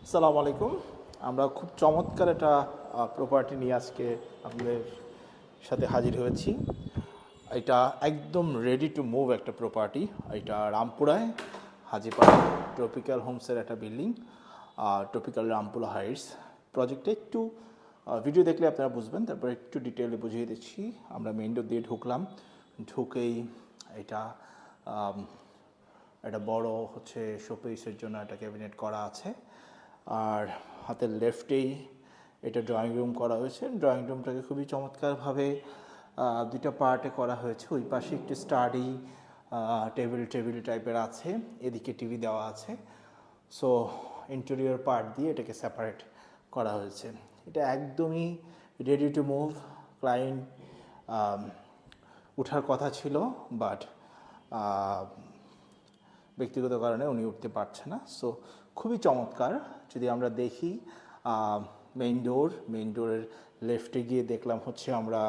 আসসালামু আলাইকুম। আমরা খুব চমৎকার একটা প্রপার্টি নিয়ে আজকে আপনাদের সাথে হাজির হয়েছি। এটা একদম রেডি টু মুভ একটা প্রপার্টি। এটা রামপুরায় হাজিপাড়া ট্রপিক্যাল হোমসের একটা বিল্ডিং, ট্রপিক্যাল রামপুরা হাইটস প্রজেক্টে। একটু ভিডিও দেখলে আপনারা বুঝবেন, তারপর একটু ডিটেলে বুঝিয়ে দিচ্ছি। আমরা মেইন ডোর দিয়ে ঢুকলাম, ঢুকেই এটা একটা বড় শোপিসের জন্য একটা ক্যাবিনেট করা আছে। আর হাতের লেফটেই এটা ড্রয়িং রুম করা হয়েছে। ড্রয়িং রুমটাকে খুবই চমৎকারভাবে দুইটা পার্টে করা হয়েছে। ওই পাশে একটি স্টাডি টেবিল টাইপের আছে, এদিকে টিভি দেওয়া আছে। সো ইন্টেরিয়র পার্ট দিয়ে এটাকে সেপারেট করা হয়েছে। এটা একদমই রেডি টু মুভ। ক্লায়েন্ট ওঠার কথা ছিল, বাট ব্যক্তিগত কারণে উনি উঠতে পারছে না। সো খুবই চমৎকার। যদি আমরা দেখি মেইন ডোরের লেফটে গিয়ে দেখলাম আমরা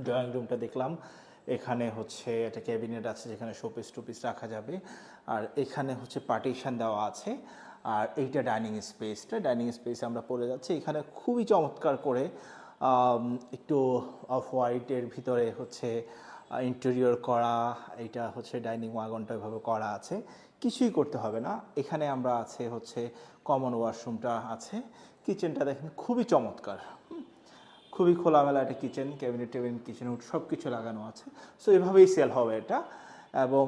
ড্রয়িং রুমটা দেখলাম। এখানে একটা ক্যাবিনেট আছে যেখানে শোপিস টুপিস রাখা যাবে। আর এখানে পার্টিশন দেওয়া আছে। আর এইটা ডাইনিং স্পেসে আমরা পড়ে যাচ্ছি। এখানে খুবই চমৎকার করে একটু অফ হোয়াইটের ভিতরে ইন্টেরিয়র করা। এইটা ডাইনিং ওয়াগনটা এভাবে করা আছে, কিছুই করতে হবে না। এখানে আমরা কমন ওয়াশরুমটা আছে। কিচেনটা দেখেন খুবই চমৎকার, খুবই খোলামেলা একটা কিচেন, ক্যাবিনেট কিচেন উড সব কিছু লাগানো আছে। সো এভাবেই সেল হবে এটা। এবং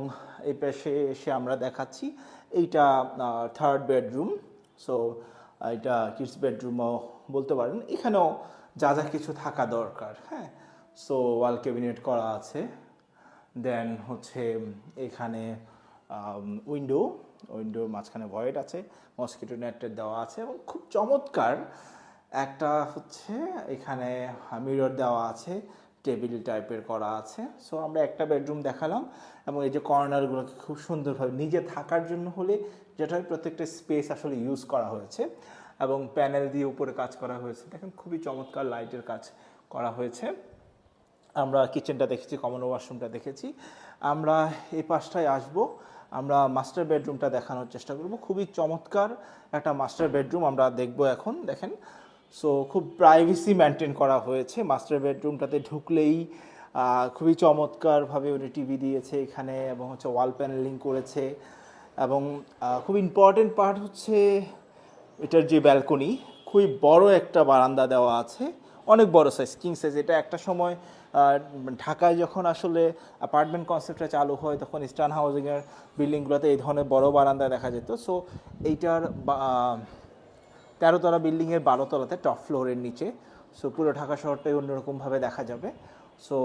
এই পাশে এসে আমরা দেখাচ্ছি এইটা থার্ড বেডরুম। সো এটা কিডস বেডরুমও বলতে পারেন। এখানেও যা যা কিছু থাকা দরকার, হ্যাঁ। সো ওয়াল ক্যাবিনেট করা আছে। দেন এখানে উইন্ডোর মাঝখানে ভয়েড আছে, মসকিটো নেটের দেওয়া আছে এবং খুব চমৎকার একটা এখানে মিরর দেওয়া আছে, টেবিল টাইপের করা আছে। সো আমরা একটা বেডরুম দেখালাম এবং এই যে কর্নারগুলোকে খুব সুন্দরভাবে নিজে থাকার জন্য হলে যেটা প্রত্যেকটা স্পেস আসলে ইউজ করা হয়েছে এবং প্যানেল দিয়ে উপরে কাজ করা হয়েছে। দেখেন খুবই চমৎকার লাইটের কাজ করা হয়েছে। আমরা কিচেনটা দেখেছি, কমন ওয়াশরুমটা দেখেছি। আমরা এই পাশটায় আসবো, আমরা মাস্টার বেডরুমটা দেখানোর চেষ্টা করব। খুবই চমৎকার একটা মাস্টার বেডরুম আমরা দেখব এখন। দেখেন, সো খুব প্রাইভেসি মেনটেন করা হয়েছে মাস্টার বেডরুমটাতে। ঢুকলেই খুবই চমৎকারভাবে উনি টিভি দিয়েছে এখানে এবং ওয়াল প্যানেলিং করেছে। এবং খুব ইম্পর্টেন্ট পার্ট এটার যে ব্যালকনি, খুবই বড় একটা বারান্দা দেওয়া আছে, অনেক বড় সাইজ, কিং সাইজ। এটা একটা সময় ঢাকায় যখন আসলে অ্যাপার্টমেন্ট কনসেপ্টটা চালু হয় তখন ইস্টার্ন হাউজিংয়ের বিল্ডিংগুলোতে এই ধরনের বড় বারান্দা দেখা যেত। সো এইটার 13তলা বিল্ডিংয়ের 12তলাতে টপ ফ্লোরের নিচে। সো পুরো ঢাকা শহরটাই অন্যরকমভাবে দেখা যাবে। সো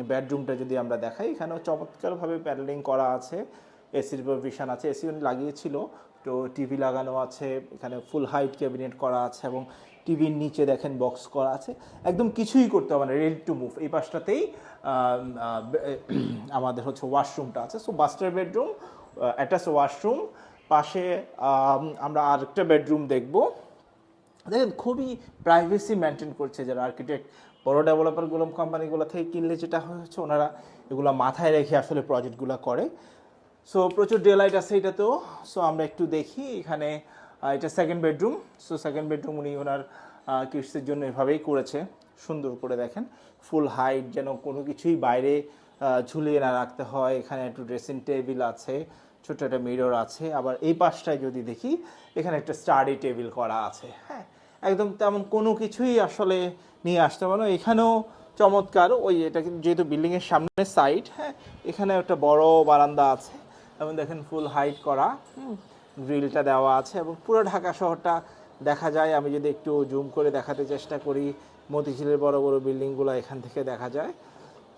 বেডরুমটা যদি আমরা দেখাই, এখানেও চমৎকারভাবে প্যানেলিং করা আছে, এসির প্রভিশন আছে, এসি লাগিয়েছিল, তো টিভি লাগানো আছে, এখানে ফুল হাইট ক্যাবিনেট করা আছে এবং টিভির নিচে দেখেন বক্স করা আছে। একদম কিছুই করতে হবে না, রেডি টু মুভ। এই পাশটাতেই আমাদের ওয়াশরুমটা আছে। So master bedroom, attach washroom, পাশে আমরা আরেকটা বেডরুম দেখব। দেখেন খুবই প্রাইভেসি মেনটেন করছে। যারা আর্কিটেক্ট, বড় ডেভেলপারগুলো কোম্পানিগুলো থেকে কিনলে যেটা ওনারা এগুলো মাথায় রেখে আসলে প্রজেক্টগুলো করে। সো প্রচুর ডেলাইট আছে এটাতেও। সো আমরা একটু দেখি এখানে, এটা second bedroom. So second bedroom উনি ওনার কিডসের জন্য এভাবেই করেছে, সুন্দর করে। দেখেন ফুল হাইট, যেন কোনো কিছুই বাইরে ঝুলিয়ে না রাখতে হয়। এখানে একটু ড্রেসিং টেবিল আছে, ছোট্ট একটা মিরর আছে। আবার এই পাশটায় যদি দেখি, এখানে একটা স্টাডি টেবিল করা আছে, হ্যাঁ। একদম তেমন কোনো কিছুই আসলে নিয়ে আসতে পারো। এখানেও চমৎকার, ওই এটা যেহেতু বিল্ডিংয়ের সামনের সাইড, হ্যাঁ, এখানে একটা বড় বারান্দা আছে এবং দেখেন ফুল হাইট করা, গ্রিলটা দেওয়া আছে এবং পুরো ঢাকা শহরটা দেখা যায়। আমি যদি একটু জুম করে দেখাতে চেষ্টা করি, মতিঝিলের বড় বড় বিল্ডিংগুলো এখান থেকে দেখা যায়।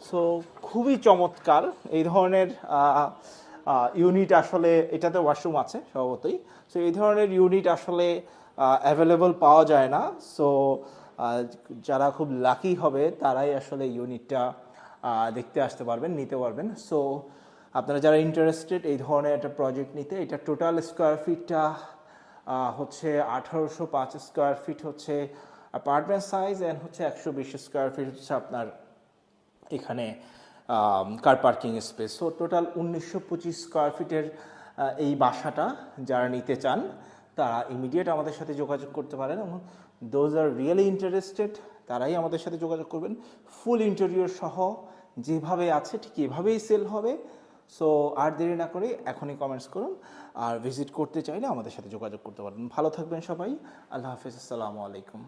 সো খুবই চমৎকার এই ধরনের ইউনিট। আসলে এটাতে ওয়াশরুম আছে স্বভাবতই। সো এই ধরনের ইউনিট আসলে অ্যাভেলেবল পাওয়া যায় না। সো যারা খুব লাকি হবে তারাই আসলে ইউনিটটা দেখতে আসতে পারবেন, নিতে পারবেন। সো আপনারা যারা ইন্টারেস্টেড এই ধরনের একটা প্রজেক্ট নিতে, এটা টোটাল স্কোয়ার ফিটটা 1805 square feet apartment size, and 120 square feet আপনার এখানে car parking space. So total 1925 square ফিটের এই বাসাটা যারা নিতে চান তারা ইমিডিয়েট আমাদের সাথে যোগাযোগ করতে পারেন, এবং দোজ আর রিয়েলি ইন্টারেস্টেড তারাই আমাদের সাথে যোগাযোগ করবেন। ফুল ইন্টেরিয়র সহ যেভাবে আছে ঠিক এভাবেই সেল হবে। সো আর দেরি না করে এখনই কমেন্টস করুন, আর ভিজিট করতে চাইলে আমাদের সাথে যোগাযোগ করতে পারেন। ভালো থাকবেন সবাই, আল্লাহ হাফিজ, আসসালামু আলাইকুম।